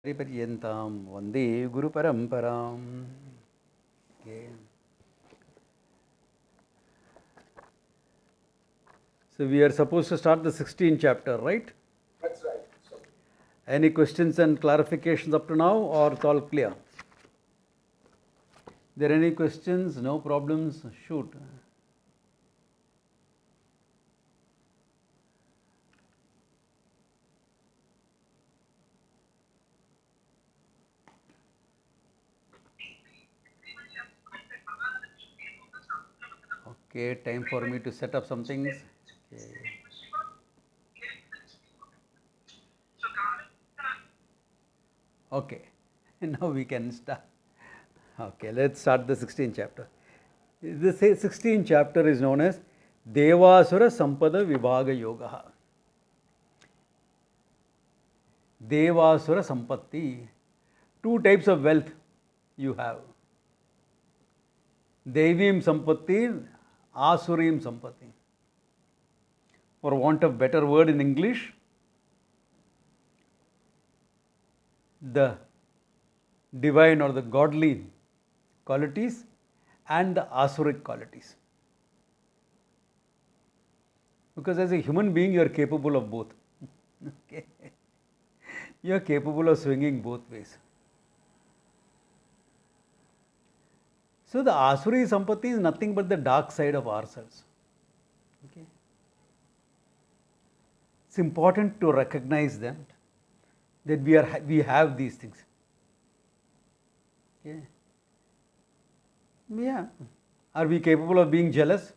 Pariparyantam Vande Guru Paramparam. Okay. So we are supposed to start the 16th chapter, right? That's right. So, Any questions and clarifications up to now, or it's all clear? There any questions? No problems? Shoot. Okay, time for me to set up some things. Okay. Okay, now we can start. Okay, let's start the 16th chapter. The 16th chapter is known as Devasura Sampada Vibhaga Yoga. Devasura Sampatti. Two types of wealth you have. Devim Sampatti, Asurim Sampatti. For want of better word in English, the divine or the godly qualities and the asuric qualities. Because as a human being, you are capable of both. Okay. You are capable of swinging both ways. So the Asuri Sampatti is nothing but the dark side of ourselves. Okay. It's important to recognize them, that we have these things. Okay. Yeah. Are we capable of being jealous?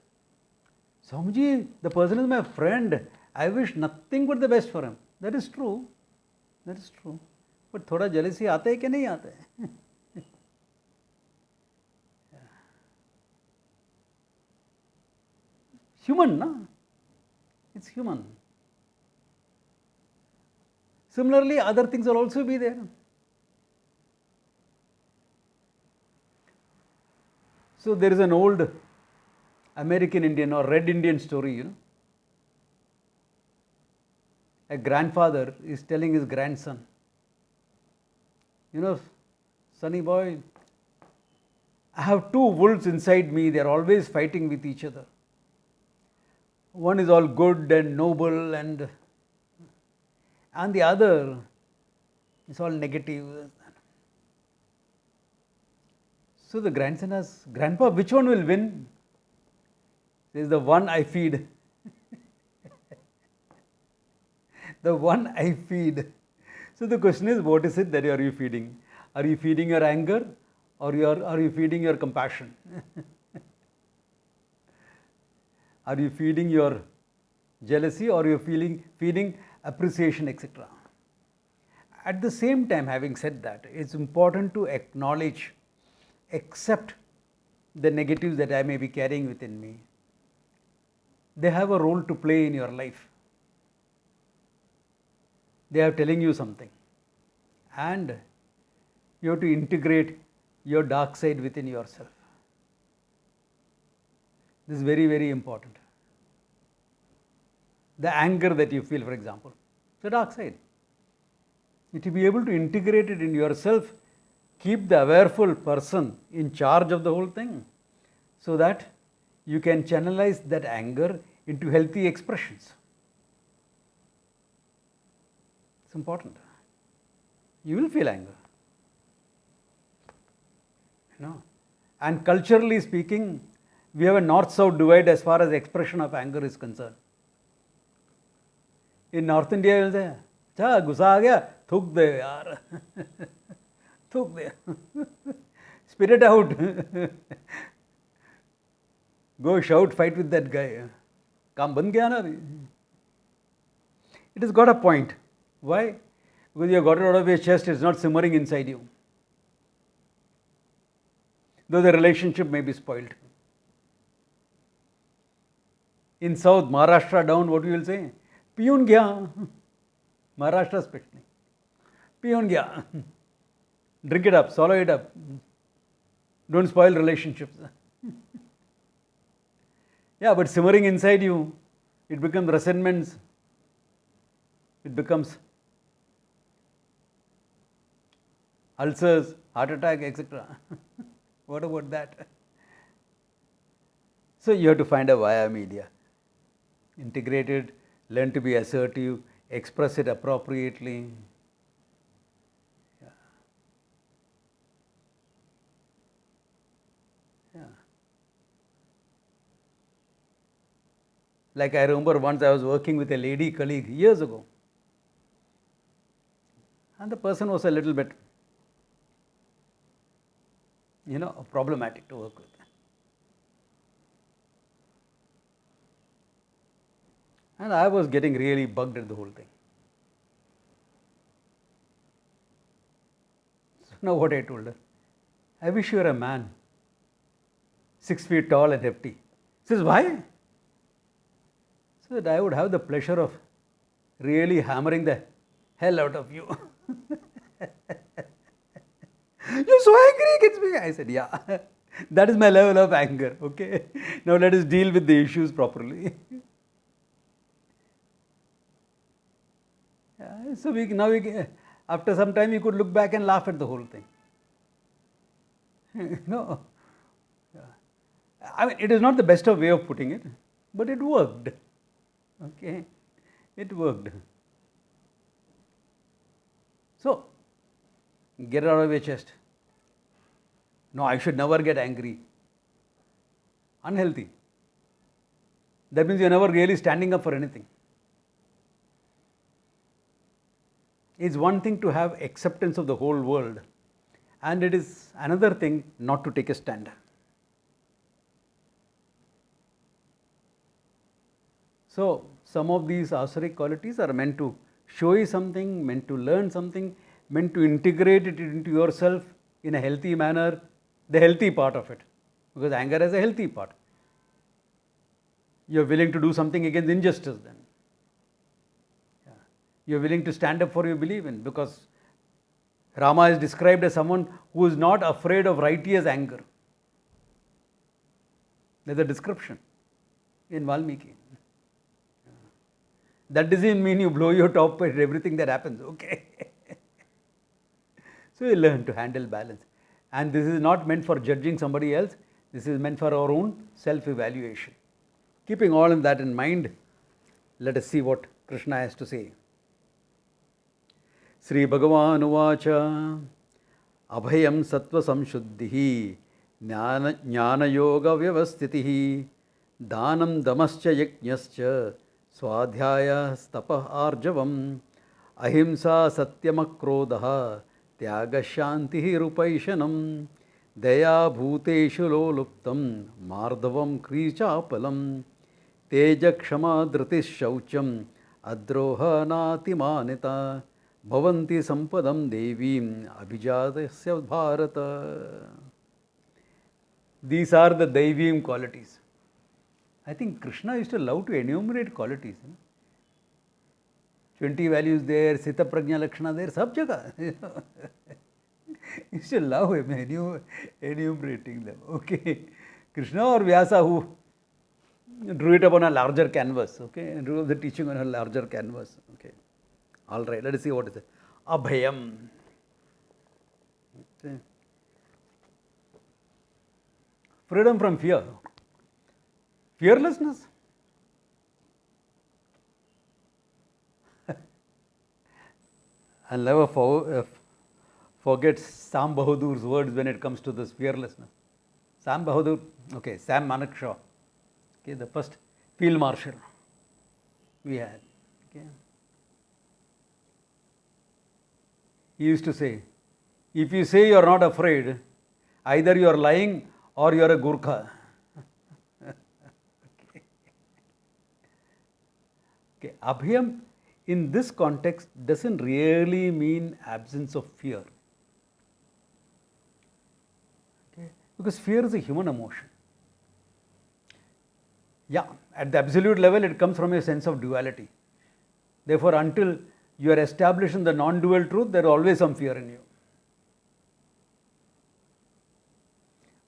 Swamiji, the person is my friend. I wish nothing but the best for him. That is true. That is true. But thoda jealousy आता है कि नहीं आता है? Human, na? It's human. Similarly, other things will also be there. So there is an old American Indian or Red Indian story, A grandfather is telling his grandson, sonny boy, I have two wolves inside me, they are always fighting with each other. One is all good and noble and the other is all negative. So the grandson asks, Grandpa, which one will win? He says, the one I feed. The one I feed. So the question is, what is it that are you feeding? Are you feeding your anger or are you feeding your compassion? Are you feeding your jealousy or are you feeding appreciation, etc.? At the same time, having said that, it's important to acknowledge, accept the negatives that I may be carrying within me. They have a role to play in your life. They are telling you something. And you have to integrate your dark side within yourself. This is very, very important. The anger that you feel, for example, it's a dark side. To be able to integrate it in yourself, keep the awareful person in charge of the whole thing so that you can channelize that anger into healthy expressions. It's important. You will feel anger. And culturally speaking, we have a north-south divide as far as expression of anger is concerned. In North India, you'll say, "Cha, gussa aa gaya, thuk de yaar." Thuk de. Spit it out. Go shout, fight with that guy. Kaam ban gaya na. It has got a point. Why? Because you have got it out of your chest, it's not simmering inside you. Though the relationship may be spoiled. In South, Maharashtra down, what you will say? Piyun gya. Maharashtra especially. Piyun gya. Drink it up, swallow it up. Don't spoil relationships. Yeah, but simmering inside you, it becomes resentments. It becomes ulcers, heart attack, etc. What about that? So you have to find a via media. Integrate it, learn to be assertive, express it appropriately. Yeah. Yeah. Like I remember once I was working with a lady colleague years ago. And the person was a little bit, problematic to work with. And I was getting really bugged at the whole thing. So now what I told her, I wish you were a man, 6 feet tall and hefty. She says, why? So that I would have the pleasure of really hammering the hell out of you. You're so angry against me. I said, yeah, that is my level of anger. Okay. Now let us deal with the issues properly. Yeah, so after some time, you could look back and laugh at the whole thing. No. I mean, it is not the best of way of putting it, but it worked. Okay. It worked. So, get it out of your chest. No, I should never get angry. Unhealthy. That means you're never really standing up for anything. It's one thing to have acceptance of the whole world, and it is another thing not to take a stand. So, some of these asuric qualities are meant to show you something, meant to learn something, meant to integrate it into yourself in a healthy manner, the healthy part of it. Because anger has a healthy part. You are willing to do something against injustice then. You are willing to stand up for your belief in, because Rama is described as someone who is not afraid of righteous anger. There's a description in Valmiki. That doesn't mean you blow your top at everything that happens, okay? So you learn to handle balance. And this is not meant for judging somebody else, this is meant for our own self-evaluation. Keeping all of that in mind, let us see what Krishna has to say. Sri Bhagavan Uvacha Abhayam Sattva Samshuddhihi Jnana Yoga Vyavastitihi Dhanam Damascha Yajnascha Swadhyaya Stapah Arjavam Ahimsa Satyamakrodha Tyaga Shantihi Rupaishanam Daya Bhuteshu Loluptam Mardhavam Krichapalam Teja Kshama Dhritis Shaucham Adroha Natimanita Bhavanti Sampadam Devim Abhijadasya Bharata. These are the Devim qualities. I think Krishna used to love to enumerate qualities. 20 values there, Sita Prajna Lakshana there, sab jagah. You should love him enumerating them. Okay. Krishna or Vyasa who drew it upon a larger canvas. Okay. Drew the teaching on a larger canvas. Okay. All right. Let us see what is it. Abhayam. Okay. Freedom from fear. Fearlessness. I'll never forget Sam Bahadur's words when it comes to this fearlessness. Sam Bahadur, okay, Sam Manekshaw, okay, the first field marshal we had. Okay. He used to say, if you say you are not afraid, either you are lying or you are a Gurkha. Okay. Abhyam in this context doesn't really mean absence of fear. Okay. Because fear is a human emotion. Yeah, at the absolute level it comes from a sense of duality. Therefore, until you are established in the non-dual truth, there is always some fear in you.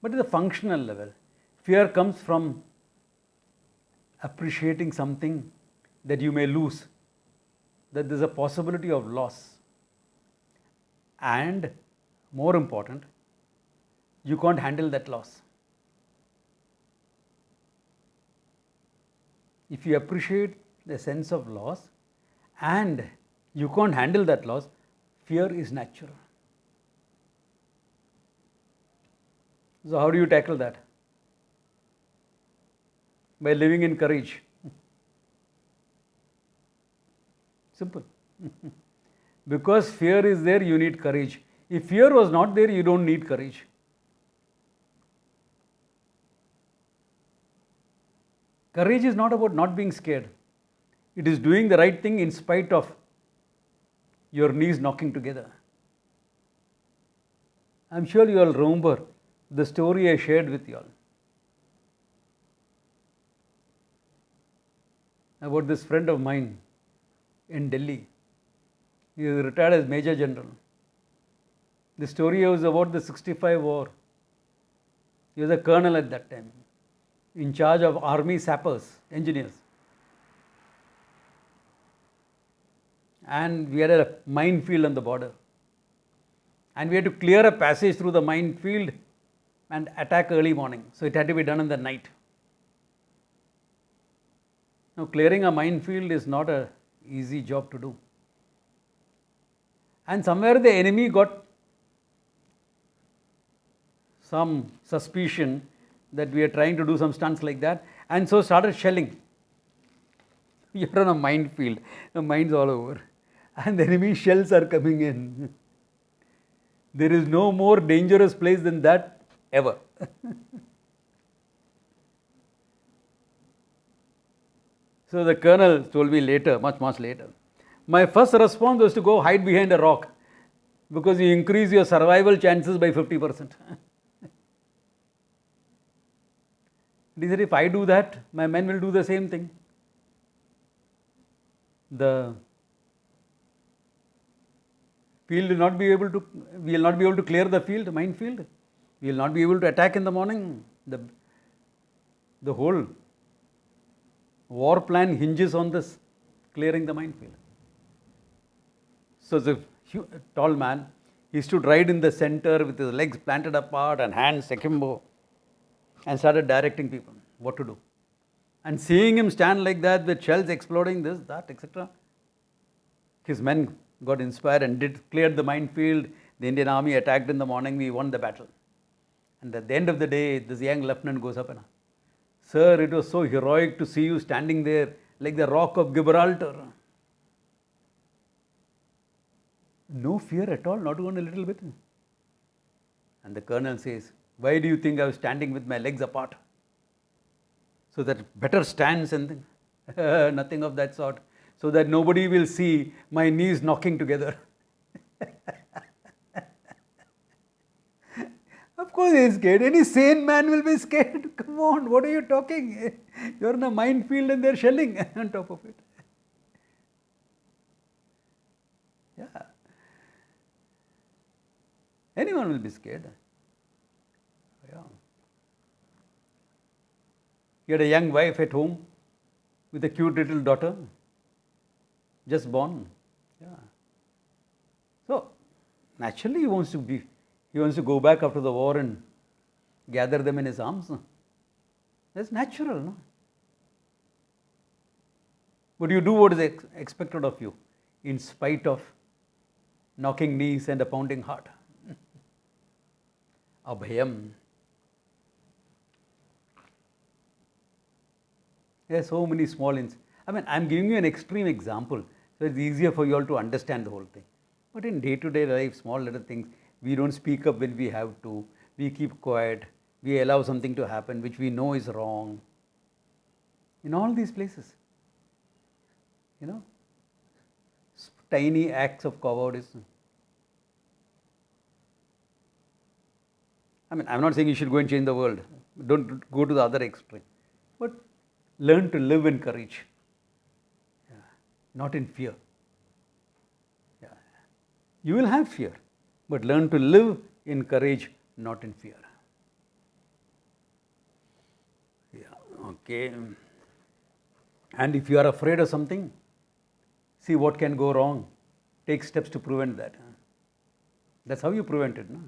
But at the functional level, fear comes from appreciating something that you may lose, that there is a possibility of loss, and more important, you can't handle that loss. If you appreciate the sense of loss and you can't handle that loss, fear is natural. So how do you tackle that? By living in courage. Simple. Because fear is there, you need courage. If fear was not there, you don't need courage. Courage is not about not being scared. It is doing the right thing in spite of your knees knocking together. I'm sure you all remember the story I shared with you all about this friend of mine in Delhi. He is retired as Major General. The story was about the 65 war. He was a colonel at that time, in charge of army sappers, engineers. And we had a minefield on the border. And we had to clear a passage through the minefield and attack early morning. So it had to be done in the night. Now, clearing a minefield is not an easy job to do. And somewhere the enemy got some suspicion that we are trying to do some stunts like that, and so started shelling. You're on a minefield, the mines all over, and the enemy shells are coming in. There is no more dangerous place than that ever. So the colonel told me later, much later, my first response was to go hide behind a rock, because you increase your survival chances by 50%. He said, if I do that, my men will do the same thing. The field will not be able to, we will not be able to clear the field, the minefield. We will not be able to attack in the morning. The whole war plan hinges on this, clearing the minefield. So the tall man, he stood right in the center with his legs planted apart and hands akimbo, and started directing people what to do. And seeing him stand like that with shells exploding, this, that, etc., his men got inspired and cleared the minefield. The Indian army attacked in the morning. We won the battle. And at the end of the day, this young lieutenant goes up and, sir, it was so heroic to see you standing there like the rock of Gibraltar. No fear at all, not even a little bit. And the colonel says, why do you think I was standing with my legs apart? So that better stance and things. Nothing of that sort. So that nobody will see my knees knocking together. Of course he is scared. Any sane man will be scared. Come on, what are you talking? You're in a minefield and they're shelling on top of it. Yeah. Anyone will be scared. Yeah. He had a young wife at home with a cute little daughter, just born. Yeah. So, naturally he wants to go back after the war and gather them in his arms. That's natural, no? But you do what is expected of you, in spite of knocking knees and a pounding heart. Abhayam. There are so many small I'm giving you an extreme example, so it's easier for you all to understand the whole thing. But in day-to-day life, small little things, we don't speak up when we have to. We keep quiet. We allow something to happen which we know is wrong. In all these places, tiny acts of cowardice. I'm not saying you should go and change the world. Don't go to the other extreme. But learn to live in courage. Yeah. Not in fear. Yeah. You will have fear, but learn to live in courage, not in fear. Yeah. Okay. And if you are afraid of something, see what can go wrong. Take steps to prevent that. That's how you prevent it. No?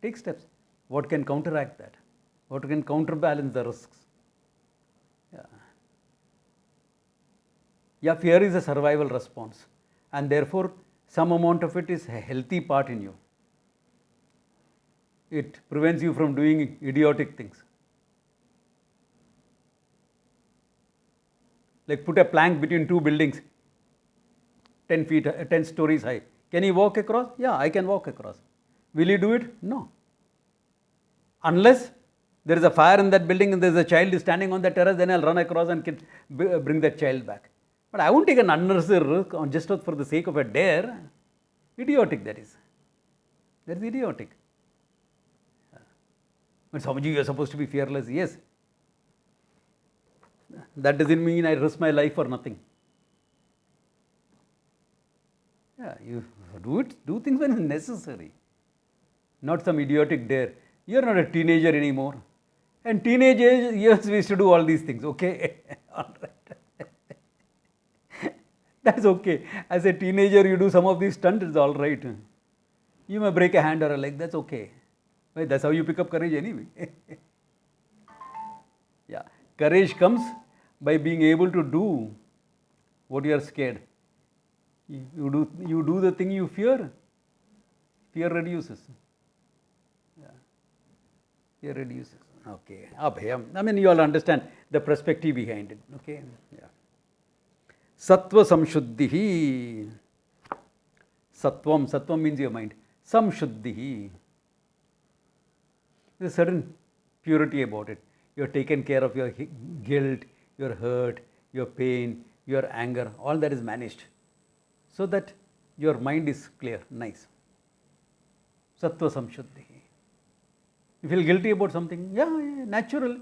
Take steps. What can counteract that? What can counterbalance the risks? Yeah, fear is a survival response, and therefore some amount of it is a healthy part in you. It prevents you from doing idiotic things. Like put a plank between two buildings, 10 stories high. Can you walk across? Yeah, I can walk across. Will you do it? No. Unless there is a fire in that building and there is a child standing on the terrace, then I'll run across and bring that child back. But I won't take an unnecessary risk just for the sake of a dare. Idiotic, that is. That is idiotic. But Swamiji, you are supposed to be fearless. Yes. That doesn't mean I risk my life for nothing. Yeah, you do things when necessary. Not some idiotic dare. You are not a teenager anymore. And teenage years we used to do all these things, okay? All right. That's okay. As a teenager, you do some of these stunts, it's all right. You may break a hand or a leg, that's okay. That's how you pick up courage anyway. Yeah, courage comes by being able to do what you are scared. You do the thing you fear. Fear reduces. Yeah. Fear reduces. Okay. Abhayam. I mean, you all understand the perspective behind it. Okay. Yeah. Sattva samshuddhihi. Sattvam means your mind. Samshuddhihi. There's a certain purity about it. You have taken care of your guilt, your hurt, your pain, your anger. All that is managed. So that your mind is clear, nice. Sattva samshuddhihi. You feel guilty about something? Yeah, natural.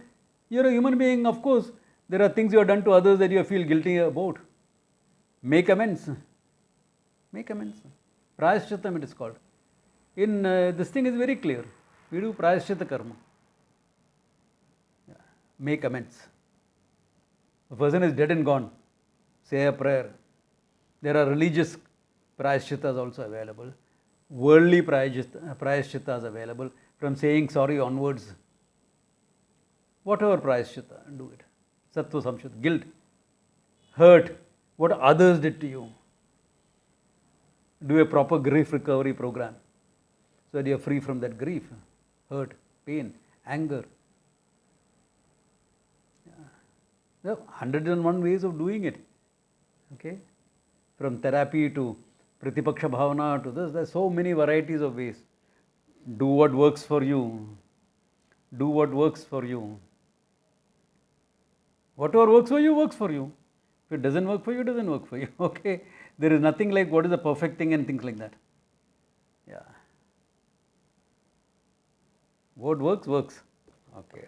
You're a human being, of course. There are things you have done to others that you feel guilty about. Make amends. Make amends. Prayashchitam it is called. In this thing is very clear. We do prayashchita karma. Yeah. Make amends. A person is dead and gone. Say a prayer. There are religious prayashchitas also available. Worldly prayashchitas available. From saying sorry onwards. Whatever prayashchita, do it. Sattva samshuddhi. Guilt. Hurt. What others did to you. Do a proper grief recovery program. So that you are free from that grief. Hurt. Pain. Anger. Yeah. There are 101 ways of doing it. Okay. From therapy to Pratipaksha Bhavana to this, there are so many varieties of ways. Do what works for you. Do what works for you. Whatever works for you, works for you. If it doesn't work for you, it doesn't work for you. Okay. There is nothing like what is the perfect thing and things like that. Yeah. What works, works. Okay.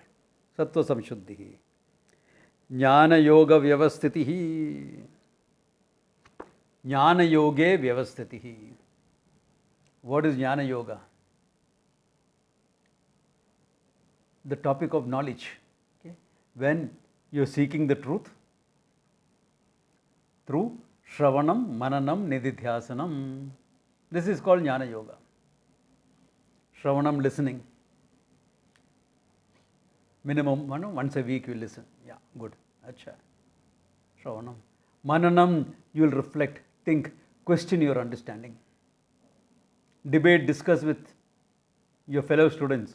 Sattva samshuddhihi. Jnana yoga vyavasthitihi. Jnana yoge vyavasthitihi. What is Jnana yoga? The topic of knowledge. Okay. When you are seeking the truth through Shravanam, Mananam, Nididhyasanam. This is called Jnana yoga. Shravanam, listening. Minimum once a week you listen. Yeah, good. Acha. Shravanam. Mananam, you will reflect, think, question your understanding. Debate, discuss with your fellow students.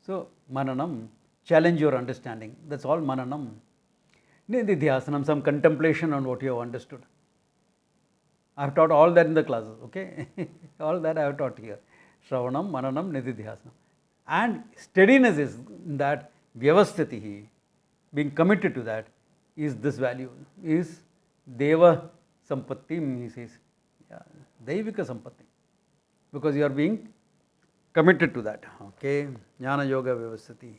So, Mananam, challenge your understanding. That's all Mananam. Nididhyasanam, some contemplation on what you have understood. I have taught all that in the classes, okay? All that I have taught here. Shravanam, Mananam, Nididhyasanam. And steadiness is that Vyavasthitihi, being committed to that, is this value, is Deva Sampatti, he says. Yeah, Daivika Sampatti. Because you are being committed to that. Okay. Jnana Yoga Vyavasthiti.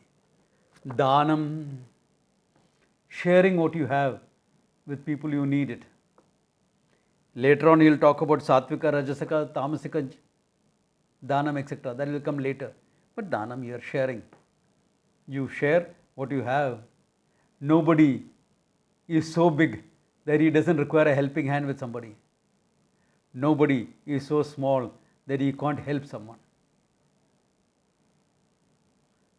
Danam. Sharing what you have with people you need it. Later on, he will talk about Satvika, Rajasaka, Tamasika, Danam, etc. That will come later. But Danam, you are sharing. You share what you have. Nobody is so big that he doesn't require a helping hand with somebody. nobody is so small that he can't help someone.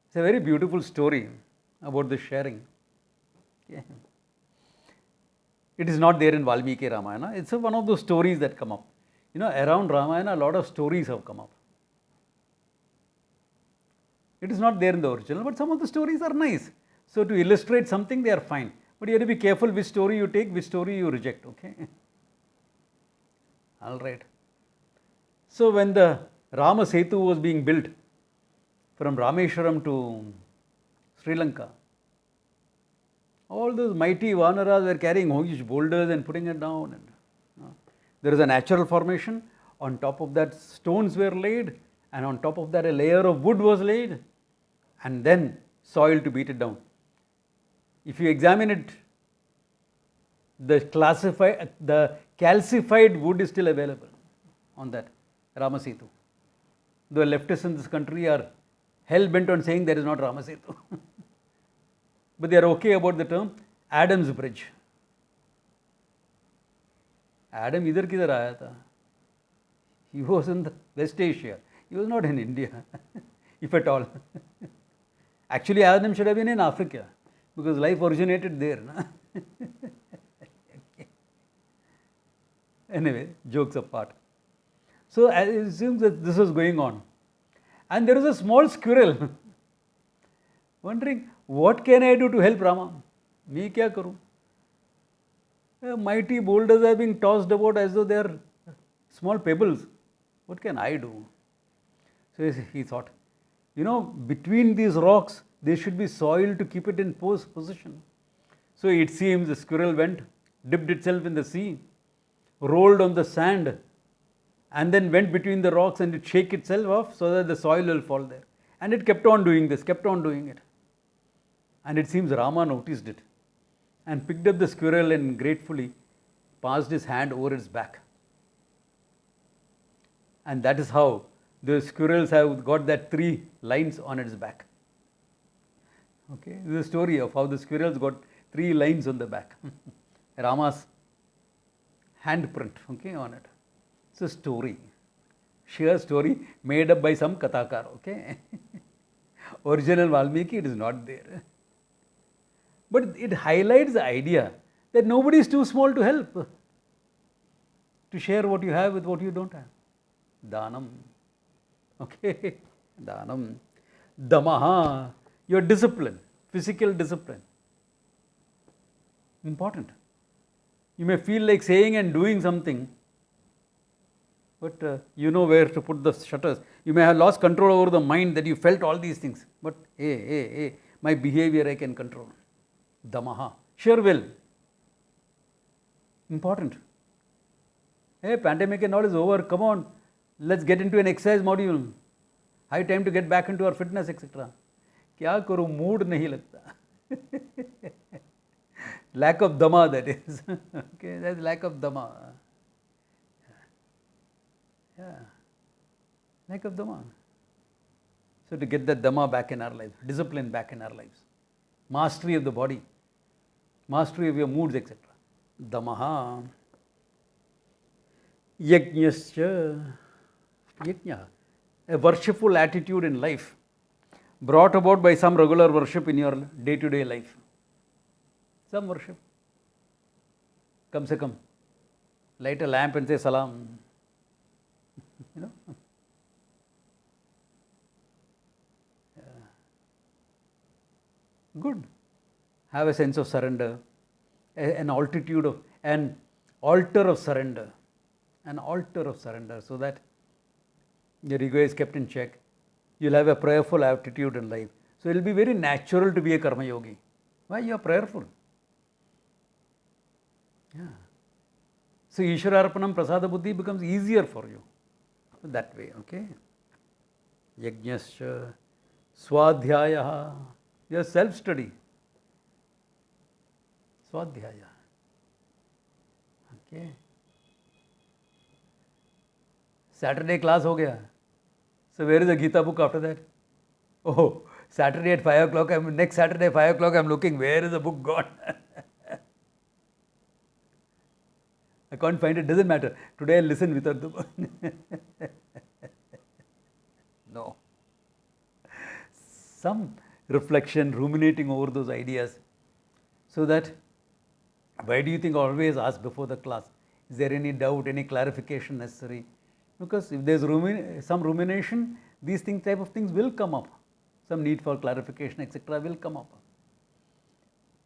It's a very beautiful story about the sharing. Okay. It is not there in Valmiki Ramayana. It's one of those stories that come up. Around Ramayana, a lot of stories have come up. It is not there in the original, but some of the stories are nice. So to illustrate something, they are fine. But you have to be careful which story you take, which story you reject. Okay. All right. So when the Rama Setu was being built from Rameshwaram to Sri Lanka, all those mighty Vanaras were carrying huge boulders and putting it down. And, there is a natural formation. On top of that, stones were laid, and on top of that, a layer of wood was laid, and then soil to beat it down. If you examine it, the calcified wood is still available on that Rama Setu. The leftists in this country are hell bent on saying there is not Rama Setu. But they are okay about the term Adam's Bridge. Adam idhar kidhar aaya tha? He was in the West Asia. He was not in India, if at all. Actually, Adam should have been in Africa, because life originated there. Anyway, jokes apart. So it assumes that this was going on. And there was a small squirrel wondering, what can I do to help Rama? Me kya karu? Mighty boulders are being tossed about as though they are small pebbles. What can I do? So he thought, between these rocks, there should be soil to keep it in position. So it seems the squirrel went, dipped itself in the sea, rolled on the sand, and then went between the rocks and it shake itself off so that the soil will fall there. And it kept on doing this, kept on doing it. And it seems Rama noticed it and picked up the squirrel and gratefully passed his hand over its back. And that is how the squirrels have got that 3 lines on its back. Okay, this is a story of how the squirrels got 3 lines on the back. Rama's handprint, on it. It's a story, sheer story made up by some kathakar. Okay, original Valmiki, it is not there. But it highlights the idea that nobody is too small to help, to share what you have with what you don't have. Dhanam. Okay, Dhanam. Damaha, your discipline, physical discipline. Important. You may feel like saying and doing something, but you know where to put the shutters. You may have lost control over the mind that you felt all these things. But hey, my behavior I can control. Damaha, sheer will. Important. Hey, pandemic and all is over. Come on, let's get into an exercise module. High time to get back into our fitness, etc. Kya karu, mood nahi lagta. Lack of dama, that is. Okay, that's lack of dama. Yeah, lack of dama. So to get that dama back in our lives, discipline back in our lives, mastery of the body, mastery of your moods, etc. Damaha. Yajnascha. Yajna. A worshipful attitude in life brought about by some regular worship in your day-to-day life. Some worship. Come se come. Light a lamp and say salam. Yeah. Good. Have a sense of surrender, an altitude of, an altar of surrender, so that your ego is kept in check. You'll have a prayerful attitude in life. So it will be very natural to be a karma yogi. Why? You are prayerful. Yeah. So Ishwararpanam Prasada Buddhi becomes easier for you. That way, okay? Yajnascha, Swadhyaya, your self-study. Swadhyaya. Okay. Saturday class ho gaya. So where is the Gita book after that? Oh, Saturday at 5 o'clock, next Saturday 5 o'clock, I'm looking, where is the book gone? I can't find it, doesn't matter. Today I'll listen without the book. No. Some reflection, ruminating over those ideas, so that, why do you think I always ask before the class, is there any doubt, any clarification necessary? Because if there's some rumination, these type of things will come up. Some need for clarification, etc. will come up.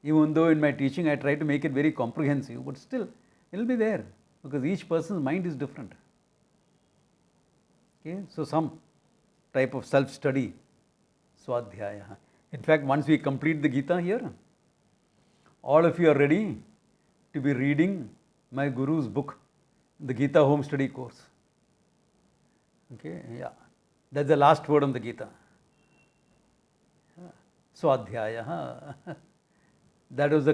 Even though in my teaching I try to make it very comprehensive, but still it will be there, because each person's mind is different. Okay, so some type of self-study, swadhyaya. In fact, once we complete the Gita here, all of you are ready to be reading my Guru's book, the Gita Home Study course. Okay, yeah, that's the last word on the Gita. Swadhyaya. That was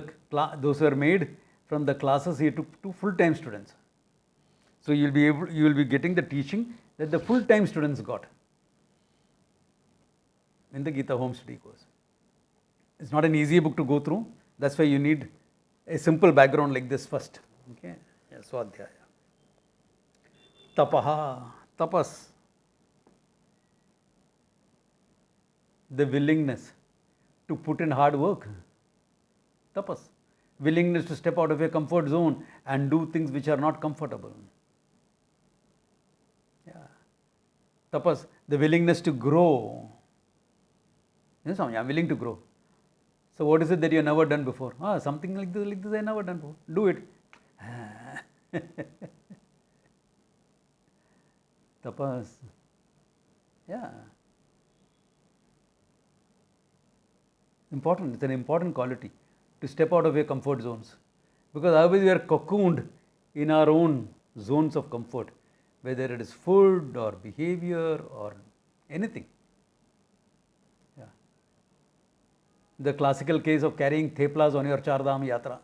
those were made from the classes he took to full-time students. So you will be getting the teaching that the full-time students got in the Gita Home Study course. It's not an easy book to go through. That's why you need a simple background like this first. Okay, yeah, Swadhyaya. Tapaha, tapas. The willingness to put in hard work. Tapas. Willingness to step out of your comfort zone and do things which are not comfortable. Yeah. Tapas. The willingness to grow. Yes, I'm willing to grow. So what is it that you have never done before? Something like this I never done before. Do it. Tapas. Yeah. Important. It's an important quality to step out of your comfort zones. Because otherwise we are cocooned in our own zones of comfort, whether it is food or behavior or anything. Yeah. The classical case of carrying theplas on your Chardham Yatra.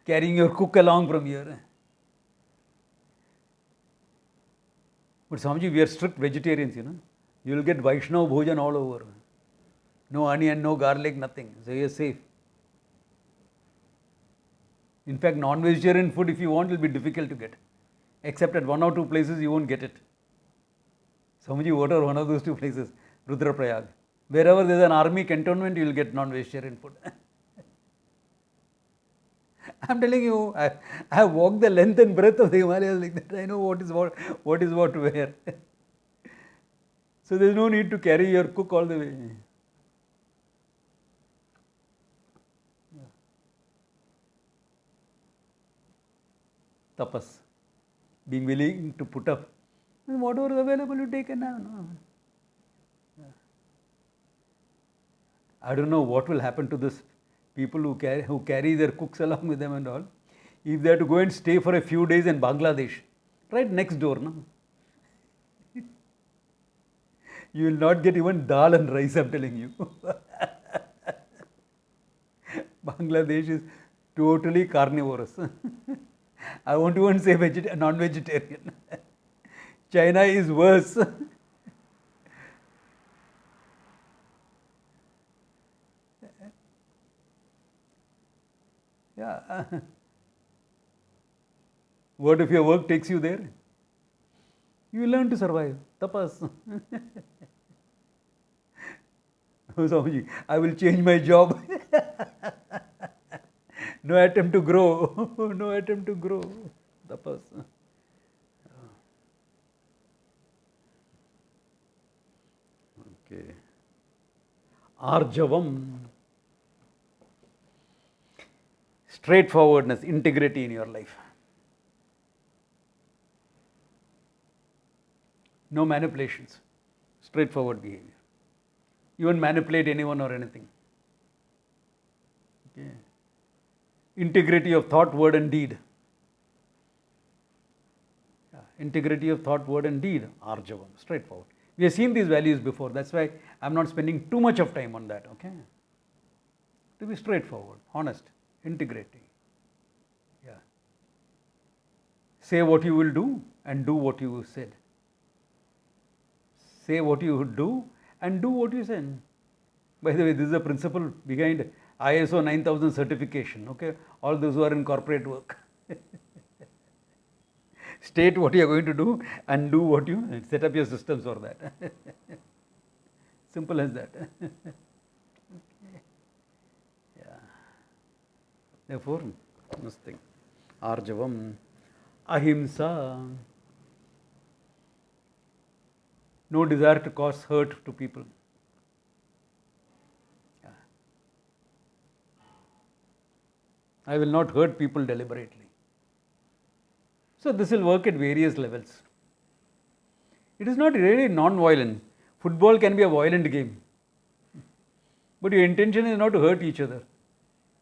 Carrying your cook along from here. But Swamiji, we are strict vegetarians, You will get Vaishnava bhojan all over. No onion, no garlic, nothing. So you are safe. In fact, non-vegetarian food, if you want, will be difficult to get. Except at one or two places, you won't get it. Swamiji, what are one of those two places? Rudraprayag. Wherever there is an army cantonment, you will get non-vegetarian food. I am telling you, I have walked the length and breadth of the Himalayas like that. I know what is what to wear. So there is no need to carry your cook all the way. Tapas. Being willing to put up. Whatever is available, you take and have. No. I don't know what will happen to this people who carry their cooks along with them and all. If they have to go and stay for a few days in Bangladesh, right next door, no? You will not get even dal and rice, I am telling you. Bangladesh is totally carnivorous. I won't even say non-vegetarian. China is worse. Yeah. What if your work takes you there? You will learn to survive. Tapas. Swamiji, I will change my job. No attempt to grow. No attempt to grow. Tapas. Okay. Arjavam. Straightforwardness, integrity in your life. No manipulations. Straightforward behavior. You won't manipulate anyone or anything. Okay. Integrity of thought, word and deed. Yeah. Integrity of thought, word and deed. Arjavam. Straightforward. We have seen these values before. That's why I am not spending too much of time on that. Okay. To be straightforward, honest, integrity. Yeah. Say what you will do and do what you said. Say what you would do and do what you said. By the way, this is the principle behind ISO 9000 certification, okay? All those who are in corporate work. State what you are going to do and do what you set up your systems for that. Simple as that. Yeah. Therefore, this thing, Arjavam, Ahimsa, no desire to cause hurt to people. Yeah. I will not hurt people deliberately. So this will work at various levels. It is not really non-violent. Football can be a violent game. But your intention is not to hurt each other.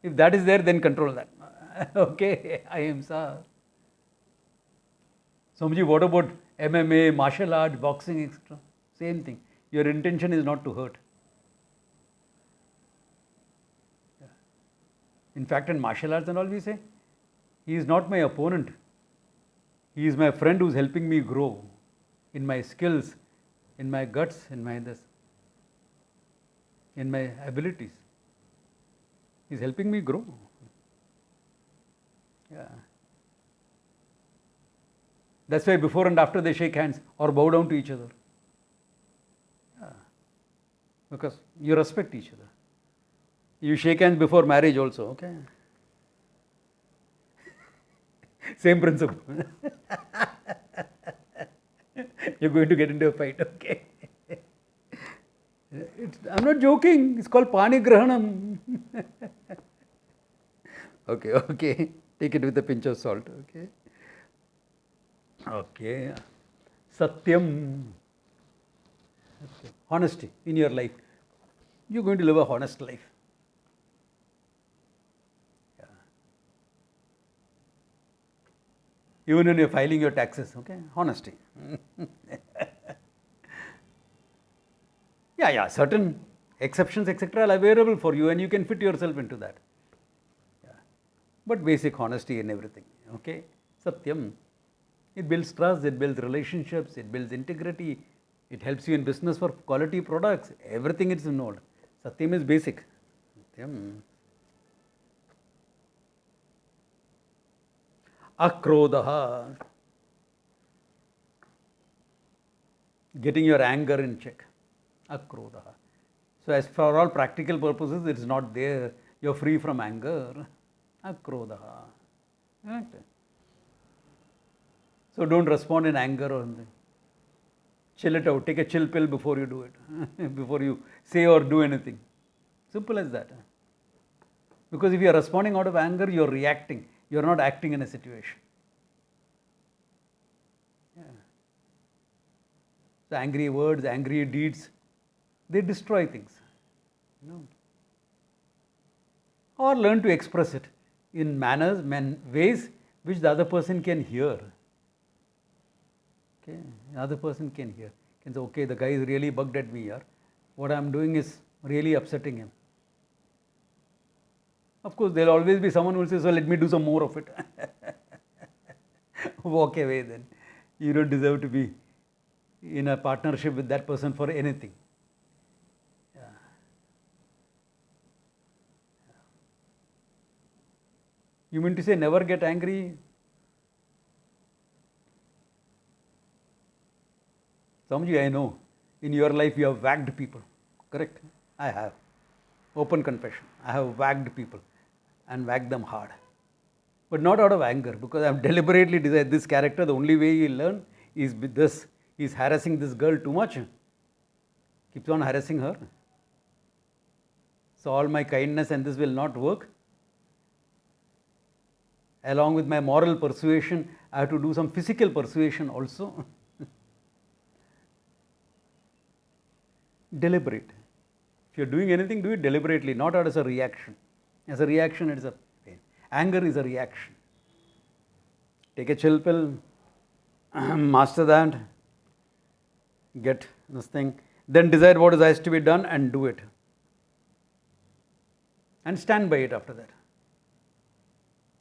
If that is there, then control that. Okay, ahimsa. Swamiji, what about MMA, martial arts, boxing, etc.? Same thing. Your intention is not to hurt. In fact, in martial arts and all we say, he is not my opponent. He is my friend who is helping me grow in my skills, in my guts, in my abilities. He is helping me grow. Yeah. That's why before and after they shake hands or bow down to each other. Yeah. Because you respect each other. You shake hands before marriage also, okay? Same principle. You're going to get into a fight, okay? I'm not joking. It's called Pani Grahanam. Okay. Take it with a pinch of salt, okay? Okay. Satyam. Honesty in your life. You're going to live a honest life. Yeah. Even when you're filing your taxes, okay? Honesty. Yeah, certain exceptions, etc. are available for you and you can fit yourself into that. Yeah. But basic honesty in everything, okay? Satyam. It builds trust, it builds relationships, it builds integrity, it helps you in business for quality products. Everything is involved. Satyam is basic. Satyam. Akrodaha. Getting your anger in check. Akrodaha. So as for all practical purposes, it is not there. You're free from anger. Akrodaha. Right? So don't respond in anger or anything. Chill it out. Take a chill pill before you do it. Before you say or do anything. Simple as that. Because if you are responding out of anger, you are reacting. You are not acting in a situation. Yeah. So angry words, angry deeds, they destroy things. Or learn to express it in manners, ways which the other person can hear. Okay, the other person can hear. Can say, okay, the guy is really bugged at me here. What I am doing is really upsetting him. Of course, there will always be someone who will say, so let me do some more of it. Walk away then. You don't deserve to be in a partnership with that person for anything. Yeah. You mean to say never get angry? Swamiji, I know in your life you have wagged people, correct? I have. Open confession. I have wagged people and wagged them hard. But not out of anger, because I have deliberately decided this character, the only way he will learn is with this. He is harassing this girl too much. Keeps on harassing her. So all my kindness and this will not work. Along with my moral persuasion, I have to do some physical persuasion also. Deliberate. If you are doing anything, do it deliberately, not as a reaction. As a reaction, it is a pain. Anger is a reaction. Take a chill pill, master that, get this thing, then decide what has to be done and do it. And stand by it after that.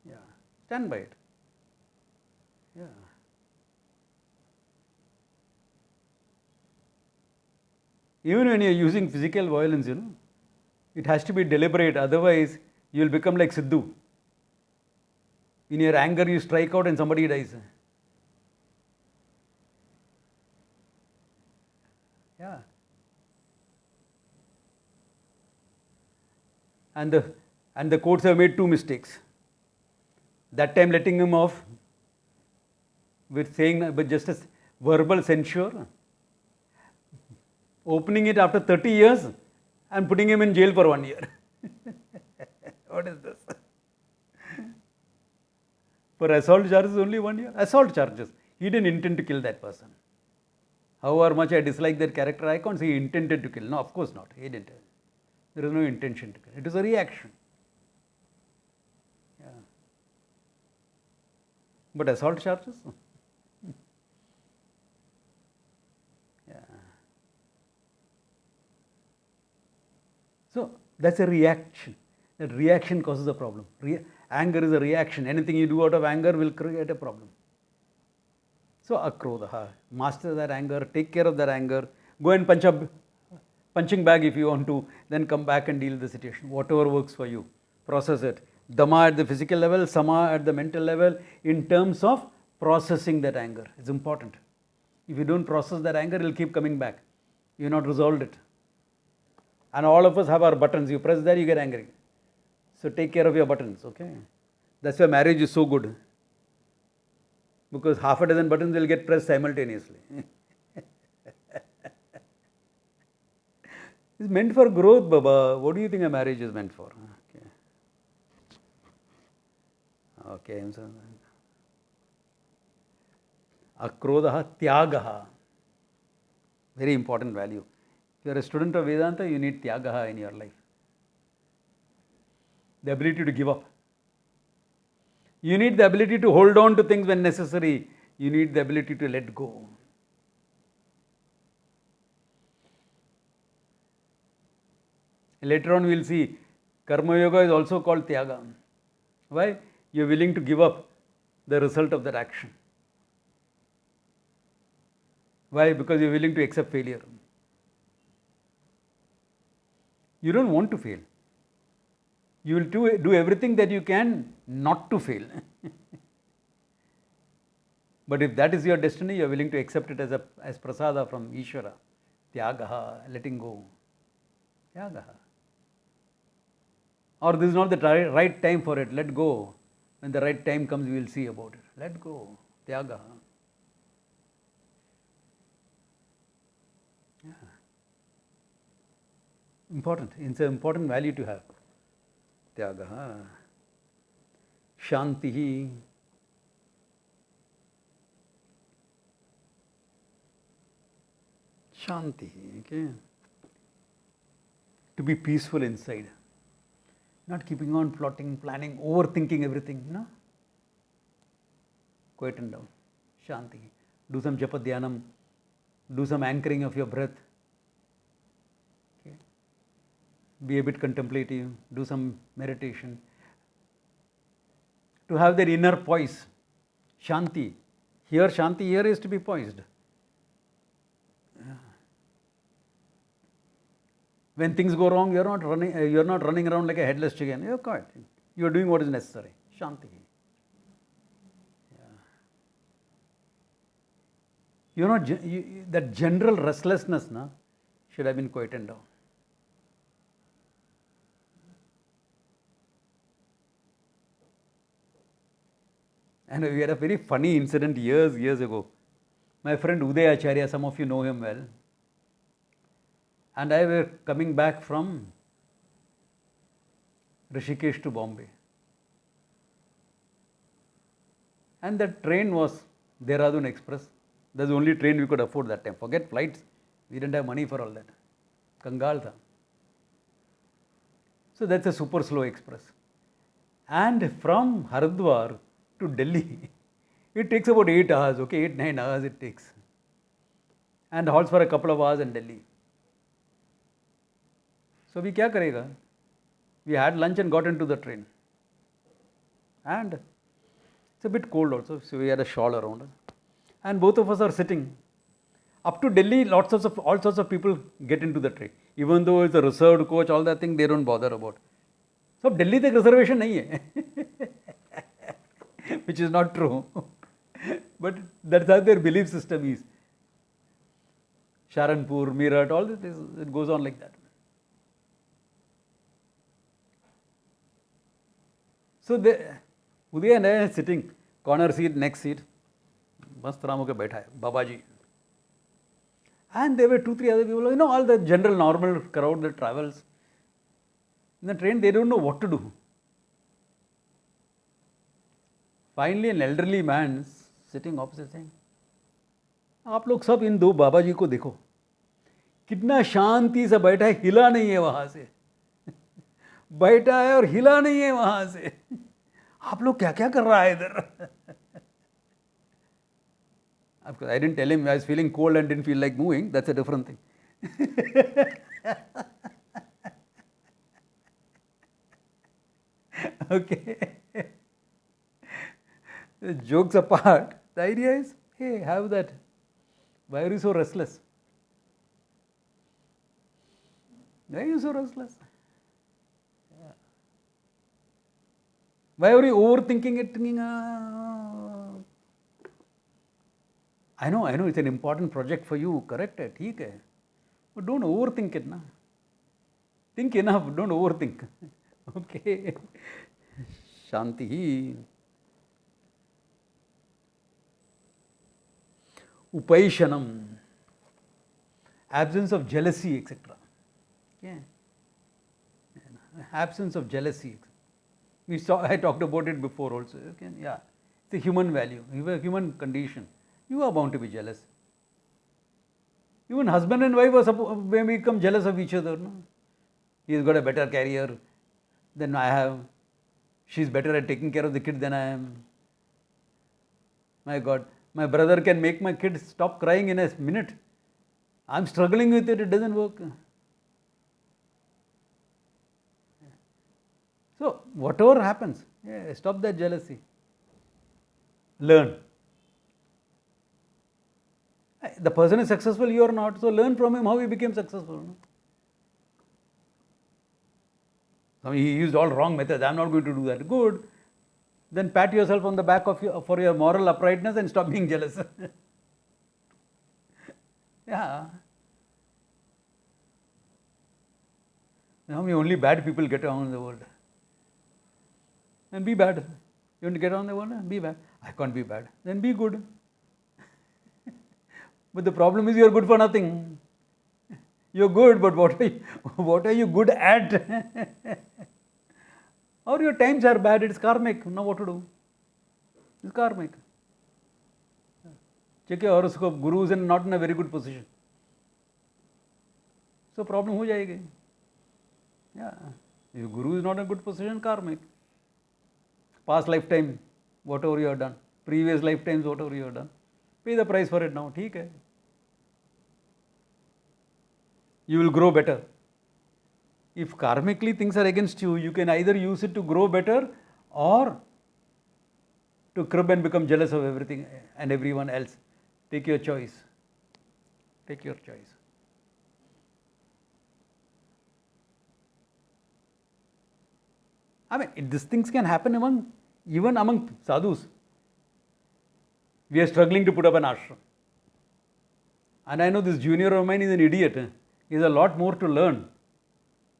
Yeah, stand by it. Yeah. Even when you are using physical violence, It has to be deliberate, otherwise you will become like Siddhu. In your anger you strike out and somebody dies. Yeah. And the courts have made two mistakes. That time letting him off with saying but just as verbal censure, opening it after 30 years and putting him in jail for 1 year. What is this? For assault charges only 1 year? Assault charges. He didn't intend to kill that person. However much I dislike that character, I can't say he intended to kill. No, of course not. He didn't. There is no intention to kill. It is a reaction. Yeah. But assault charges? Yeah. So that's a reaction. That reaction causes a problem. Anger is a reaction. Anything you do out of anger will create a problem. So akrodha, master that anger, take care of that anger, go and punching bag if you want to, then come back and deal with the situation. Whatever works for you, process it. Dhamma at the physical level, sama at the mental level, in terms of processing that anger. It's important. If you don't process that anger, it will keep coming back. You have not resolved it. And all of us have our buttons. You press that, you get angry. So take care of your buttons, okay? That's why marriage is so good. Because half a dozen buttons will get pressed simultaneously. It's meant for growth, Baba. What do you think a marriage is meant for? Okay. Akrodha tyagaha. Very important value. If you are a student of Vedanta, you need tyagaha in your life. The ability to give up. You need the ability to hold on to things when necessary. You need the ability to let go. Later on we will see Karma Yoga is also called Tyaga. Why? You are willing to give up the result of that action. Why? Because you are willing to accept failure. You don't want to fail. You will do everything that you can not to fail. But if that is your destiny, you are willing to accept it as prasada from Ishvara. Tyagaha, letting go. Tyagaha. Or this is not the right time for it, let go. When the right time comes, we will see about it. Let go. Tyagaha. Yeah. Important. It's an important value to have. Tyagaha. Shantihi. Shantihi, okay. To be peaceful inside. Not keeping on plotting, planning, overthinking everything, no? Quieten down. Shantihi. Do some japa dhyanam. Do some anchoring of your breath. Be a bit contemplative, do some meditation. To have that inner poise, Shanti. Here, Shanti here is to be poised. When things go wrong, you're not running around like a headless chicken. You're quiet. You're doing what is necessary. Shanti. That general restlessness should have been quietened down. And we had a very funny incident years ago. My friend Uday Acharya, some of you know him well, and I were coming back from Rishikesh to Bombay. And the train was Dehradun Express. That's the only train we could afford that time. Forget flights. We didn't have money for all that. Kangal tha. So that's a super slow express. And from Haridwar to Delhi, it takes about 8 hours, okay, 8-9 hours it takes. And halts for a couple of hours in Delhi. So we kya karega? We had lunch and got into the train. And it's a bit cold also, so we had a shawl around. And both of us are sitting. Up to Delhi, all sorts of people get into the train. Even though it's a reserved coach, all that thing, they don't bother about. So, Delhi तक reservation नहीं है. Which is not true. But that's how their belief system is. Sharanpur, Meerut, all this, it goes on like that. So, Uday and I are sitting, corner seat, next seat. मस्त राम होकर बैठा है, बाबा जी. And there were 2-3 other people, you know, all the general normal crowd that travels. In the train, they don't know what to do. Finally, an elderly man sitting opposite saying, आप लोग सब इन दो बाबा जी को देखो, कितना शांति से बैठा है, हिला नहीं है वहां से. बैठा है और हिला नहीं है वहां से. आप लोग क्या क्या कर रहा है इधर? Of course, I didn't tell him I was feeling cold and didn't feel like moving. That's a different thing. Okay. Jokes apart, the idea is, hey, have that. Why are you so restless? Why are you so restless? Yeah. Why are you overthinking it? I know it's an important project for you, correct है, ठीक है. But don't overthink it, na. Think enough, don't overthink. Okay. Shanti. Upaishanam. Absence of jealousy, etc. Okay. Absence of jealousy. I talked about it before also. Okay. Yeah. It's a human value, a human condition. You are bound to be jealous. Even husband and wife may become jealous of each other. No? He has got a better career than I have. She is better at taking care of the kid than I am. My God, my brother can make my kid stop crying in a minute. I am struggling with it, it doesn't work. So, whatever happens, stop that jealousy. Learn. The person is successful, you are not, so learn from him how he became successful. No? He used all wrong methods, I am not going to do that. Good. Then pat yourself on the back for your moral uprightness and stop being jealous. Yeah. How many only bad people get around in the world? And be bad. You want to get around the world? Be bad. I can't be bad. Then be good. But the problem is you are good for nothing. You are good, but what are you good at? Or your times are bad, it's karmic. Now what to do? It's karmic. Check your horoscope, Guru is not in a very good position. So problem ho jayegi. Yeah. If Guru is not in a good position, karmic. Past lifetime, whatever you have done. Previous lifetimes, whatever you have done. Pay the price for it now. ठीक है. You will grow better. If karmically things are against you, you can either use it to grow better or to crib and become jealous of everything and everyone else. Take your choice. Take your choice. I mean, these things can happen even among sadhus. We are struggling to put up an ashram. And I know this junior of mine is an idiot. He has a lot more to learn.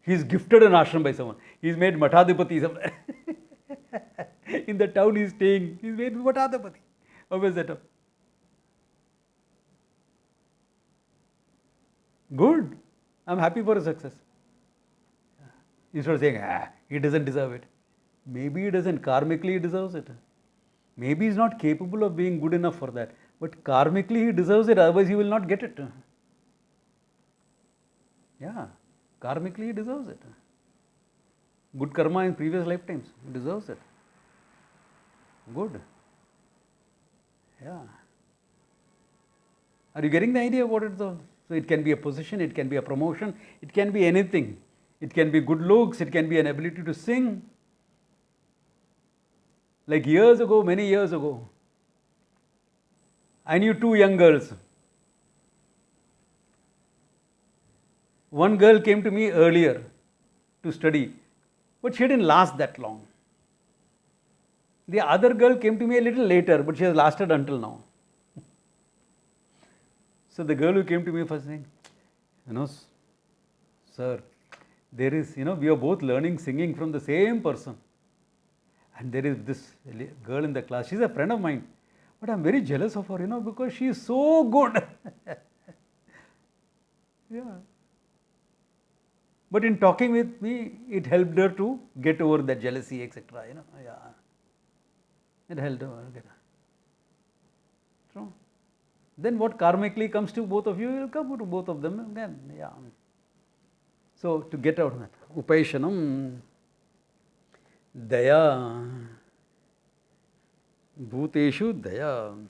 He is gifted an ashram by someone. He is made Mathadipati somewhere. In the town he is staying, he is made Mathadipati. How is that up? Good. I am happy for his success. Instead of saying, he doesn't deserve it. Maybe he doesn't. Karmically he deserves it. Maybe he is not capable of being good enough for that. But karmically he deserves it, otherwise he will not get it. Yeah, karmically he deserves it. Good karma in previous lifetimes, he deserves it. Good. Yeah. Are you getting the idea of what it's all? So it can be a position, it can be a promotion, it can be anything. It can be good looks, it can be an ability to sing. Like years ago, many years ago, I knew two young girls. One girl came to me earlier to study, but she didn't last that long. The other girl came to me a little later, but she has lasted until now. So the girl who came to me first saying, sir, there is, we are both learning singing from the same person. And there is this girl in the class, she's a friend of mine. But I'm very jealous of her, because she is so good. Yeah. But in talking with me, it helped her to get over that jealousy, etc. Yeah. It helped her. True. Then what karmically comes to both of you will come to both of them again. Yeah. So to get out of that, Upaishanam, Daya, Bhuteshu Daya.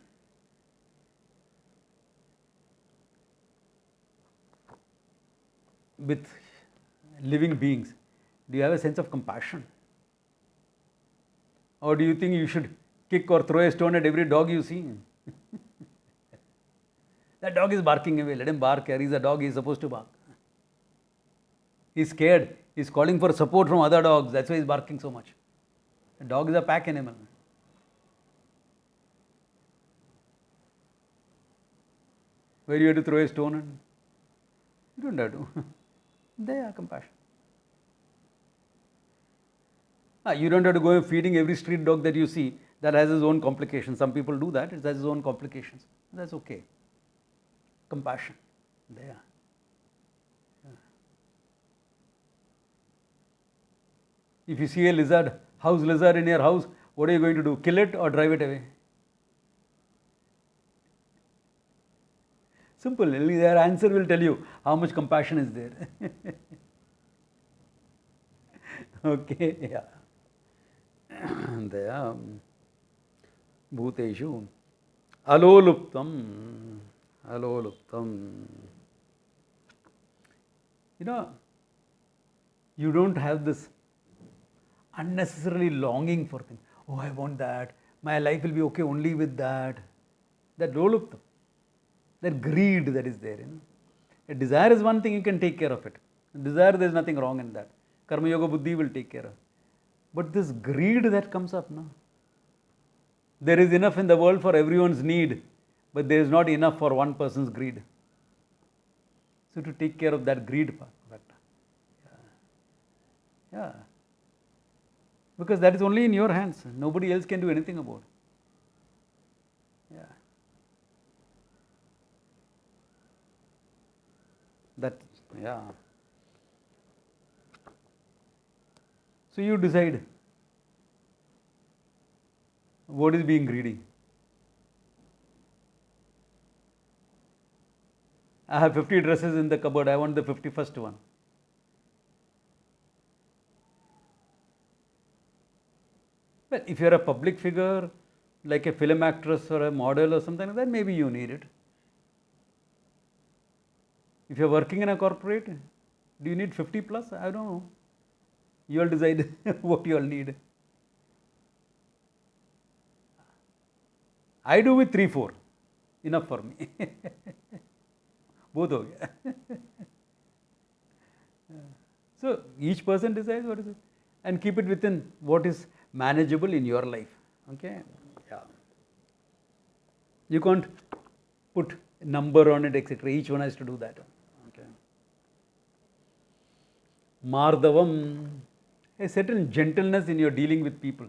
With living beings, do you have a sense of compassion? Or do you think you should kick or throw a stone at every dog you see? That dog is barking away, let him bark. He's a dog, he's supposed to bark. He's scared, he's calling for support from other dogs, that's why he's barking so much. A dog is a pack animal. Where you have to throw a stone? And you don't have to. They are compassion. You don't have to go feeding every street dog that you see. That has its own complications. Some people do that. It has its own complications. That's okay. Compassion. There. If you see a lizard, house lizard in your house, what are you going to do? Kill it or drive it away? Simple. Their answer will tell you how much compassion is there. Okay, yeah. There. Bhuteshu. Aloluptam. Aloluptam. You don't have this unnecessarily longing for things. Oh, I want that. My life will be okay only with that. That loluptam. That greed that is there. A desire is one thing, you can take care of it. Desire, there is nothing wrong in that. Karma Yoga Buddhi will take care of it. But this greed that comes up, no? There is enough in the world for everyone's need, but there is not enough for one person's greed. So to take care of that greed part. Yeah. Because that is only in your hands. Nobody else can do anything about it. Yeah. That, yeah. So you decide what is being greedy. I have 50 dresses in the cupboard, I want the 51st one. Well, if you are a public figure, like a film actress or a model or something like that, maybe you need it. If you are working in a corporate, do you need 50 plus? I don't know. You all decide what you all need. I do with 3-4. Enough for me. Both ho gaya. So each person decides what is it, and keep it within what is manageable in your life. Okay? Yeah. You can't put a number on it, etc. Each one has to do that. Okay. Mardavam, a certain gentleness in your dealing with people.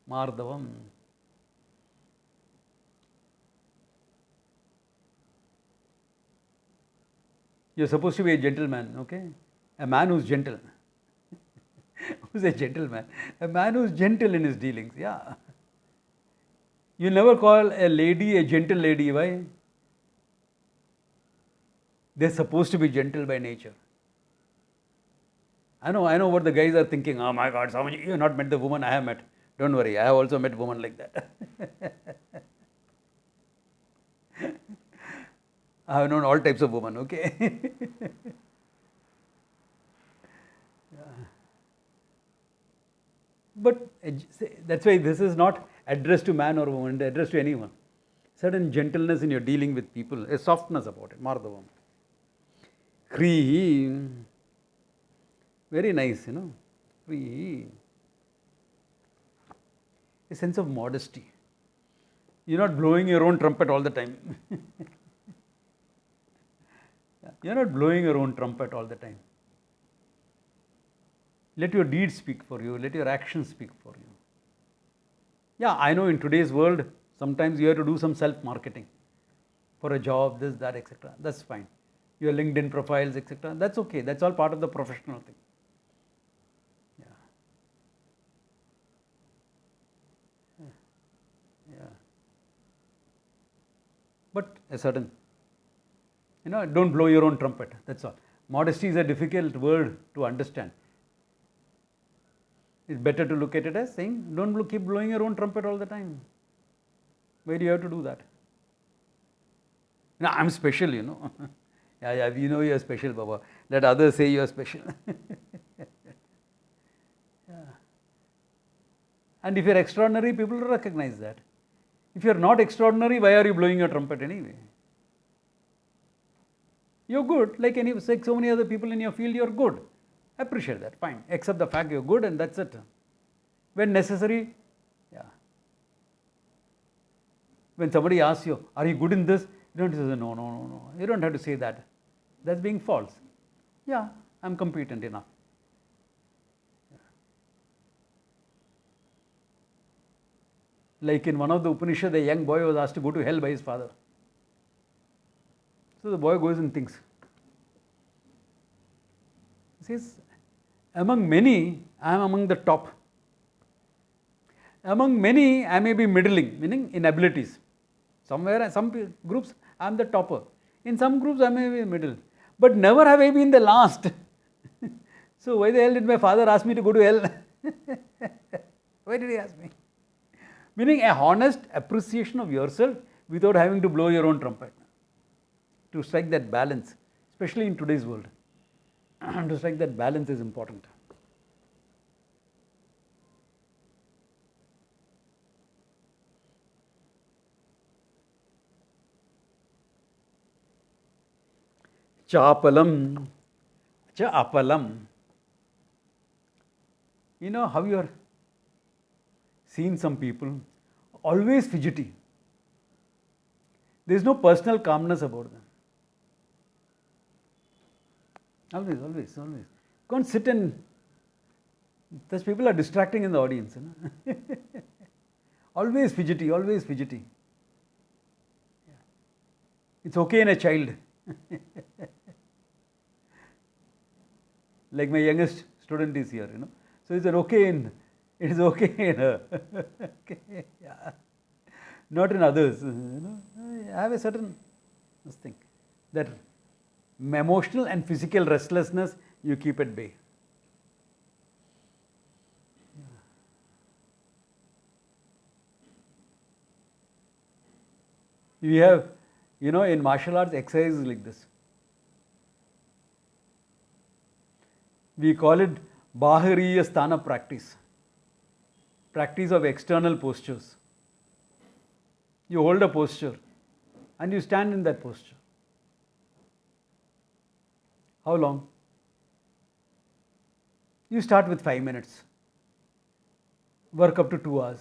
Mardavam. You're supposed to be a gentleman, okay? A man who's gentle. Who's a gentleman? A man who's gentle in his dealings, yeah. You never call a lady a gentle lady, why? They're supposed to be gentle by nature. I know what the guys are thinking. Oh my God, Swami, you have not met the woman I have met. Don't worry, I have also met women like that. I have known all types of women, okay? Yeah. But that's why this is not addressed to man or woman, addressed to anyone. Certain gentleness in your dealing with people, a softness about it, Mardavam. Free. Very nice, Free. A sense of modesty. You're not blowing your own trumpet all the time. You're not blowing your own trumpet all the time. Let your deeds speak for you. Let your actions speak for you. Yeah, I know in today's world, sometimes you have to do some self-marketing for a job, this, that, etc. That's fine. Your LinkedIn profiles, etc. That's okay. That's all part of the professional thing. Yeah. But a certain, don't blow your own trumpet. That's all. Modesty is a difficult word to understand. It's better to look at it as saying, don't keep blowing your own trumpet all the time. Why do you have to do that? I'm special, Yeah, we know you're special, Baba. Let others say you're special. Yeah. And if you're extraordinary, people will recognize that. If you're not extraordinary, why are you blowing your trumpet anyway? You're good, like so many other people in your field, you're good. Appreciate that, fine. Accept the fact you're good and that's it. When necessary, when somebody asks you, are you good in this? You don't say, no. You don't have to say that. That's being false. Yeah, I'm competent enough. Like in one of the Upanishads, a young boy was asked to go to hell by his father. So the boy goes and thinks. He says, among many, I am among the top. Among many, I may be middling, meaning in abilities. Somewhere, some groups, I am the topper. In some groups, I may be middle. But never have I been the last. So why the hell did my father ask me to go to hell? Why did he ask me? Meaning a honest appreciation of yourself without having to blow your own trumpet. To strike that balance, especially in today's world. To strike that balance is important. Chapalam, apalam. You know how you are seen some people always fidgety. There is no personal calmness about them. Always. Can't sit and those people are distracting in the audience. Always fidgety. Yeah. It's okay in a child. Like my youngest student is here, So it is okay in her. Okay, yeah. Not in others. I have a certain thing that emotional and physical restlessness you keep at bay. We have, in martial arts, exercises like this. We call it Bahariya Sthana practice. Practice of external postures. You hold a posture and you stand in that posture. How long? You start with 5 minutes. Work up to 2 hours.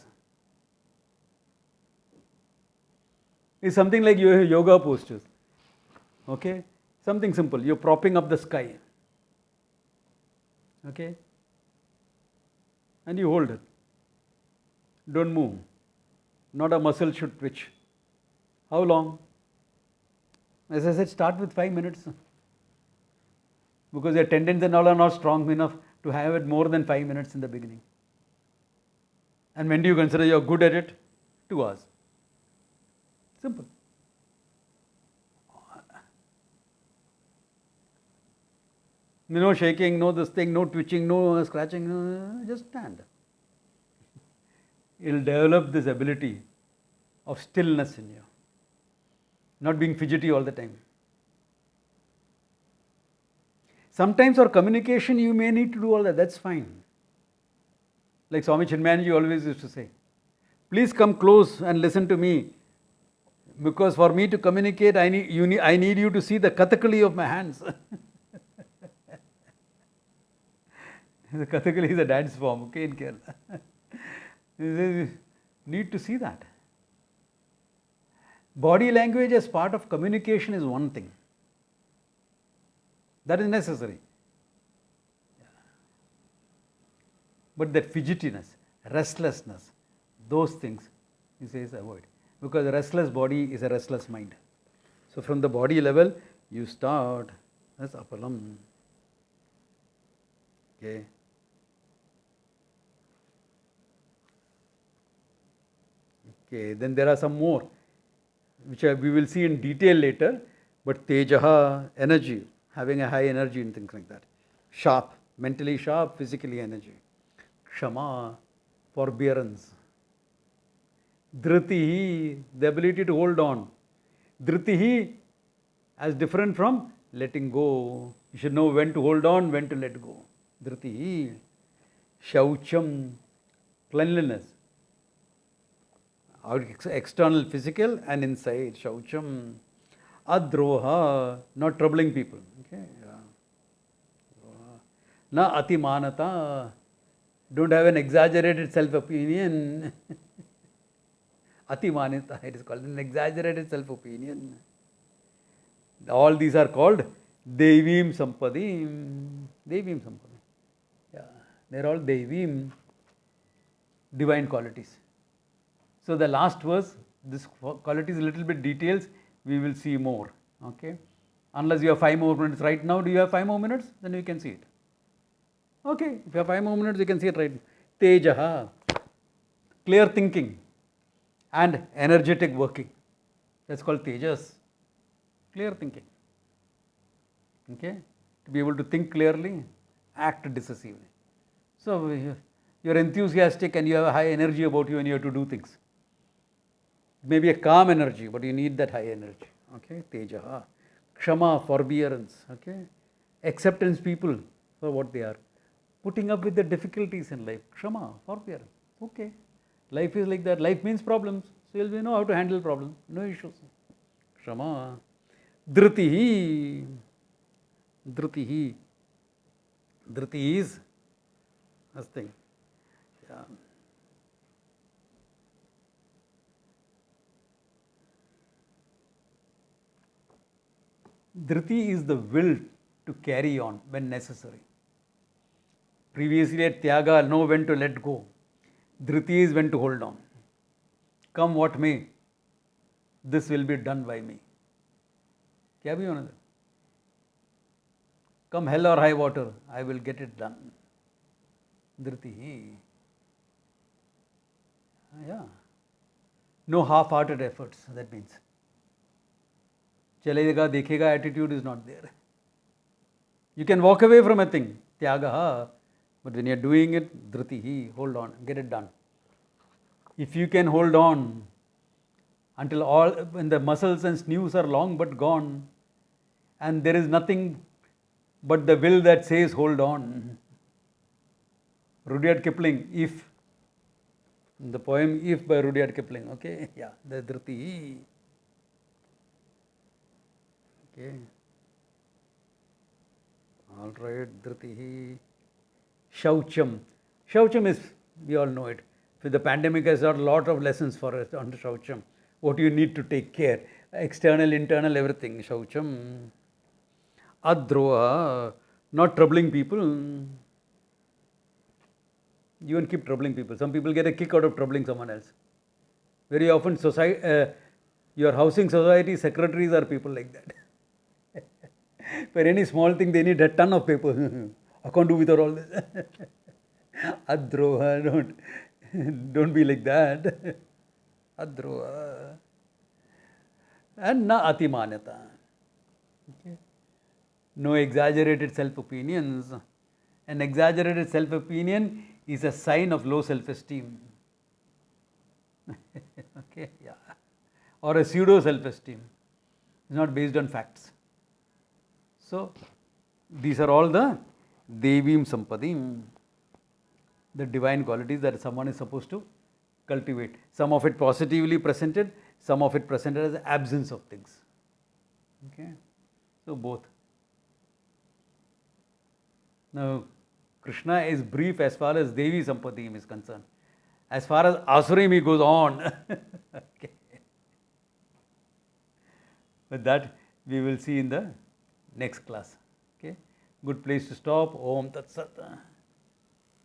It's something like your yoga postures. Okay? Something simple. You're propping up the sky. Okay? And you hold it. Don't move. Not a muscle should twitch. How long? As I said, start with 5 minutes. Because your tendons and all are not strong enough to have it more than 5 minutes in the beginning. And when do you consider you're good at it? 2 hours. Simple. No shaking, no this thing, no twitching, no scratching, no, just stand. You'll develop this ability of stillness in you. Not being fidgety all the time. Sometimes for communication you may need to do all that, that's fine. Like Swami Chinmayanji always used to say, please come close and listen to me. Because for me to communicate, I need you to see the Kathakali of my hands. The Kathakali is a dance form, okay, in Kerala. You need to see that. Body language as part of communication is one thing. That is necessary. But that fidgetiness, restlessness, those things, he says avoid. Because a restless body is a restless mind. So from the body level, you start as apalam. Okay. Okay, then there are some more, which we will see in detail later. But tejaha, energy, having a high energy and things like that. Sharp, mentally sharp, physically energy. Kshama, forbearance. Dhritihi, the ability to hold on. Dhritihi, as different from letting go. You should know when to hold on, when to let go. Dhritihi. Shaucham, cleanliness. External, physical, and inside. Shaucham. Adroha, not troubling people. Okay. Na atimanata, don't have an exaggerated self-opinion. Atimanita, it is called an exaggerated self-opinion. All these are called Devim Sampadim. Devim Sampadim. Yeah, they are all Devim, divine qualities. So the last verse, this quality is a little bit details, we will see more. Okay. Unless you have 5 more minutes right now, do you have 5 more minutes? Then we can see it. Okay, if you have 5 more minutes, you can see it right now. Tejaha, clear thinking and energetic working. That's called Tejas. Clear thinking. Okay, to be able to think clearly, act decisively. So you're enthusiastic and you have a high energy about you and you have to do things. Maybe a calm energy, but you need that high energy. Okay, Tejaha. Kshama, forbearance. Okay, acceptance people for what they are. Putting up with the difficulties in life. Kshama, forbearance. Okay, life is like that. Life means problems. So you'll know how to handle problems. No issues. Kshama. Dhritihi. Dhritihi. Dhriti is this thing. Yeah. Dhriti is the will to carry on when necessary. Previously at Tyaga, know when to let go. Dhriti is when to hold on. Come what may, this will be done by me. Kya bhi hona? Come hell or high water, I will get it done. Dhriti. Yeah. No half-hearted efforts, that means. Chalega, dekhega attitude is not there. You can walk away from a thing, tyagaha, but when you are doing it, dhritihi, hold on, get it done. If you can hold on until when the muscles and sinews are long but gone, and there is nothing but the will that says hold on. Rudyard Kipling, If. The poem If by Rudyard Kipling, okay, yeah, the dhriti. Okay. All right, dhriti. Shaucham. Shaucham is, we all know it. So the pandemic has got a lot of lessons for us on Shaucham. What you need to take care. External, internal, everything. Shaucham. Adroha. Not troubling people. You won't keep troubling people. Some people get a kick out of troubling someone else. Very often, your housing society secretaries are people like that. For any small thing, they need a ton of paper. I can't do without all this. Adroha, don't be like that. Adroha. And na atimanyata. Okay. No exaggerated self-opinions. An exaggerated self-opinion is a sign of low self-esteem. Okay, yeah. Or a pseudo self-esteem. It's not based on facts. So, these are all the Devim Sampadim, the divine qualities that someone is supposed to cultivate. Some of it positively presented, some of it presented as absence of things. Okay, so both. Now, Krishna is brief as far as Devi Sampadim is concerned. As far as Asurim, he goes on. Okay. But that we will see in the next class. Okay. Good place to stop. Om Tat Sat.